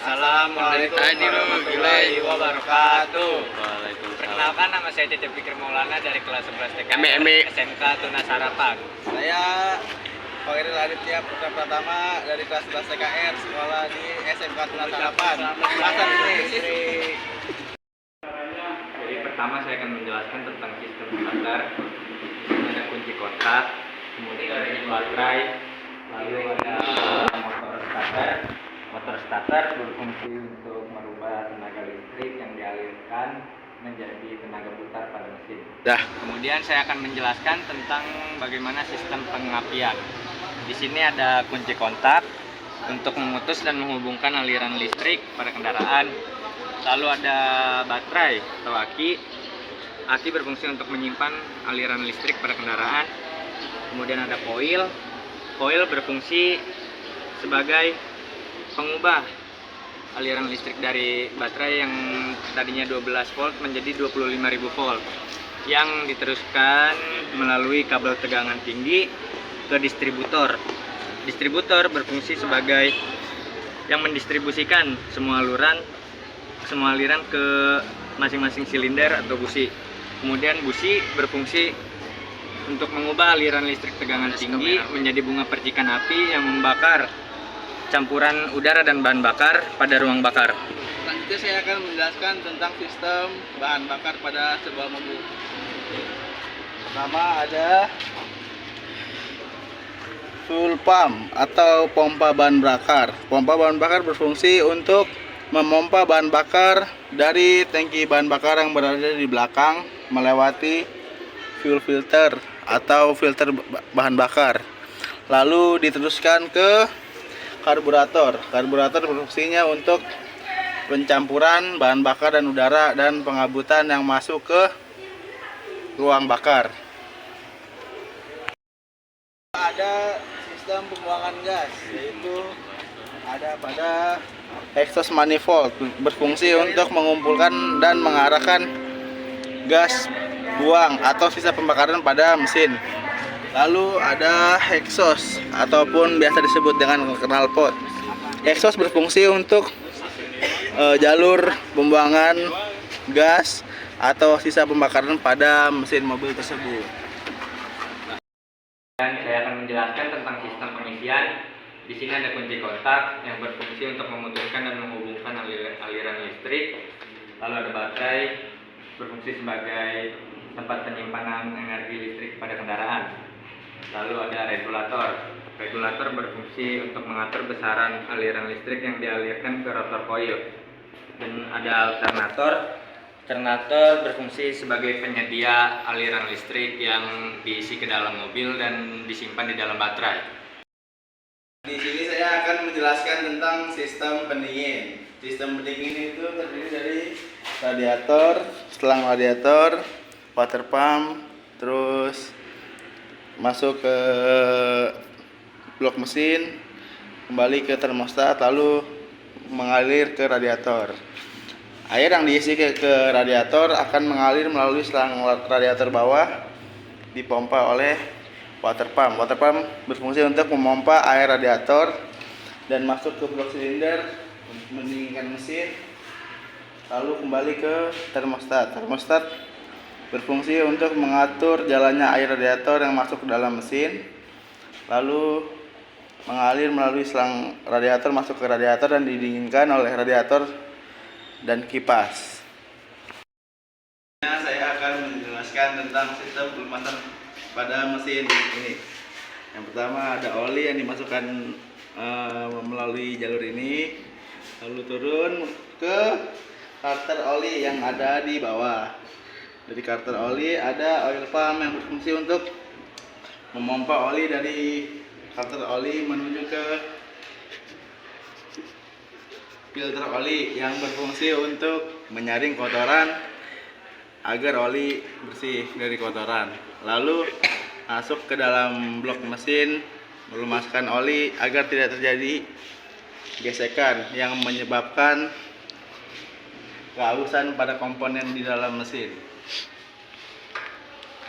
Assalamualaikum warahmatullahi wabarakatuh. Perkenalkan, nama saya Cecep Fikri Maulana dari kelas 11 TKR SMK Tunas Harapan. Saya Khairil Aditya Putra Pratama dari kelas 11 TKR sekolah di SMK Tunas Harapan. Jadi pertama saya akan menjelaskan tentang sistem starter. Di sini ada kunci kontak, kemudian ada baterai, lalu ada motor starter. Motor starter berfungsi untuk merubah tenaga listrik yang dialirkan menjadi tenaga putar pada mesin. Kemudian saya akan menjelaskan tentang bagaimana sistem pengapian. Di sini ada kunci kontak untuk memutus dan menghubungkan aliran listrik pada kendaraan. Lalu ada baterai atau aki. Aki berfungsi untuk menyimpan aliran listrik pada kendaraan. Kemudian ada koil. Koil berfungsi sebagai pengubah aliran listrik dari baterai yang tadinya 12 volt menjadi 25.000 volt yang diteruskan melalui kabel tegangan tinggi ke distributor. Distributor berfungsi sebagai yang mendistribusikan semua aliran ke masing-masing silinder atau busi. Kemudian busi berfungsi untuk mengubah aliran listrik tegangan tinggi menjadi bunga percikan api yang membakar campuran udara dan bahan bakar pada ruang bakar. Selanjutnya saya akan menjelaskan tentang sistem bahan bakar pada sebuah mobil. Pertama ada fuel pump atau pompa bahan bakar. Pompa bahan bakar berfungsi untuk memompa bahan bakar dari tangki bahan bakar yang berada di belakang melewati fuel filter atau filter bahan bakar. Lalu diteruskan ke karburator. Karburator berfungsinya untuk pencampuran bahan bakar dan udara dan pengabutan yang masuk ke ruang bakar. Ada sistem pembuangan gas, yaitu ada pada exhaust manifold, berfungsi untuk mengumpulkan dan mengarahkan gas buang atau sisa pembakaran pada mesin. Lalu ada exhaust ataupun biasa disebut dengan knalpot. Exhaust berfungsi untuk jalur pembuangan gas atau sisa pembakaran pada mesin mobil tersebut. Dan saya akan menjelaskan tentang sistem pengisian. Di sini ada kunci kontak yang berfungsi untuk memutuskan dan menghubungkan aliran listrik. Lalu ada baterai berfungsi sebagai tempat penyimpanan energi listrik pada kendaraan. Lalu ada regulator. Regulator berfungsi untuk mengatur besaran aliran listrik yang dialirkan ke rotor koil. Dan ada alternator. Alternator berfungsi sebagai penyedia aliran listrik yang diisi ke dalam mobil dan disimpan di dalam baterai. Di sini saya akan menjelaskan tentang sistem pendingin. Sistem pendingin itu terdiri dari radiator, selang radiator, water pump, terus masuk ke blok mesin, kembali ke termostat, lalu mengalir ke radiator. Air yang diisi ke radiator akan mengalir melalui selang radiator bawah, dipompa oleh water pump. Water pump berfungsi untuk memompa air radiator dan masuk ke blok silinder mendinginkan mesin, lalu kembali ke termostat. Termostat berfungsi untuk mengatur jalannya air radiator yang masuk ke dalam mesin, lalu mengalir melalui selang radiator masuk ke radiator dan didinginkan oleh radiator dan kipas. Saya akan menjelaskan tentang sistem pelumasan pada mesin ini. Yang pertama ada oli yang dimasukkan melalui jalur ini, lalu turun ke karter oli yang ada di bawah. Dari karter oli ada oil pump yang berfungsi untuk memompa oli dari karter oli menuju ke filter oli yang berfungsi untuk menyaring kotoran agar oli bersih dari kotoran. Lalu masuk ke dalam blok mesin melumaskan oli agar tidak terjadi gesekan yang menyebabkan kehausan pada komponen di dalam mesin.